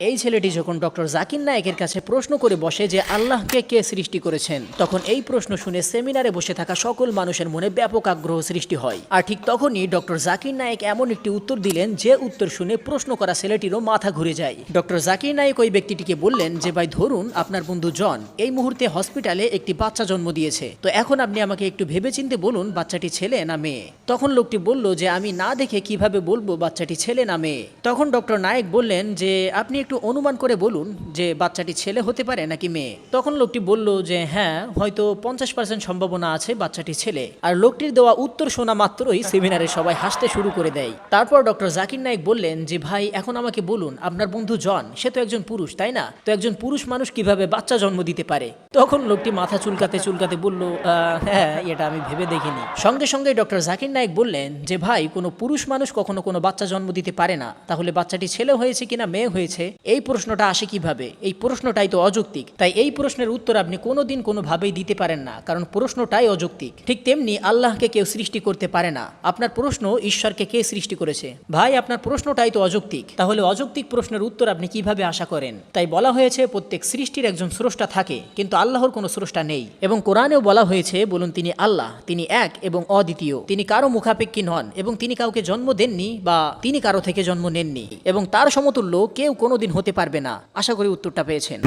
এই ছেলেটি যখন ডক্টর জাকির নায়েকের কাছে প্রশ্ন করে বসে যে আল্লাহকে কে সৃষ্টি করেছেন, তখন এই প্রশ্ন শুনে সেমিনারে বসে থাকা সকল মানুষের মনে ব্যাপক আগ্রহ সৃষ্টি হয়। আর ঠিক তখনই ডক্টর জাকির নায়েক এমন একটি উত্তর দিলেন যে উত্তর শুনে প্রশ্ন করা ছেলেটিরও মাথা ঘুরে যায়। ডক্টর জাকির নায়েক ওই ব্যক্তিটিকে বললেন যে ভাই, ধরুন আপনার বন্ধু জন এই মুহূর্তে হসপিটালে একটি বাচ্চা জন্ম দিয়েছে, তো এখন আপনি আমাকে একটু ভেবেচিন্তে বলুন বাচ্চাটি ছেলে না মেয়ে। তখন লোকটি বলল যে আমি না দেখে কিভাবে বলবো বাচ্চাটি ছেলে না মেয়ে। তখন ডক্টর নায়েক বললেন যে আপনি একটু অনুমান করে বলুন যে বাচ্চাটি ছেলে হতে পারে নাকি মেয়ে। তখন লোকটি বলল যে হ্যাঁ, হয়তো 50% সম্ভাবনা আছে বাচ্চাটি ছেলে। আর লোকটির দেওয়া উত্তর শোনা মাত্রই সেমিনারে সবাই হাসতে শুরু করে দেয়। তারপর ডক্টর জাকির নায়েক বললেন যে ভাই, এখন আমাকে বলুন আপনার বন্ধু জন সে তো একজন পুরুষ, তাই না? তো একজন পুরুষ মানুষ কিভাবে বাচ্চা জন্ম দিতে পারে? তখন লোকটি মাথা চুলকাতে চুলকাতে বলল হ্যাঁ, এটা আমি ভেবে দেখিনি। সঙ্গে সঙ্গে ডক্টর জাকির নায়েক বললেন যে ভাই, কোনো পুরুষ মানুষ কখনো কোনো বাচ্চা জন্ম দিতে পারে না, তাহলে বাচ্চাটি ছেলে হয়েছে কিনা মেয়ে হয়েছে এই প্রশ্নটা আসে কিভাবে? এই প্রশ্নটাই তো অযৌক্তিক। তাই এই প্রশ্নের উত্তর আপনি কোনোদিন কোনোভাবেই দিতে পারেন না, কারণ প্রশ্নটাই অযৌক্তিক। ঠিক তেমনি আল্লাহকে কেউ সৃষ্টি করতে পারে না। আপনার প্রশ্ন ঈশ্বরকে কে সৃষ্টি করেছে? ভাই, আপনার প্রশ্নটাই তো অযৌক্তিক। তাহলে অযৌক্তিক প্রশ্নের উত্তর আপনি কিভাবে আশা করেন? তাই বলা হয়েছে প্রত্যেক সৃষ্টির একজন স্রষ্টা থাকে, কিন্তু আল্লাহর কোনো স্রষ্টা নেই। এবং কোরআনেও বলা হয়েছে, বলুন তিনি আল্লাহ, তিনি এক এবং অদ্বিতীয়, তিনি কারো মুখাপেক্ষী নন এবং তিনি কাউকে জন্ম দেননি বা তিনি কারো থেকে জন্ম নেননি এবং তার সমতুল্য কেউ কোনোদিন হতে পারবে না। আশা করি উত্তরটা পেয়েছেন।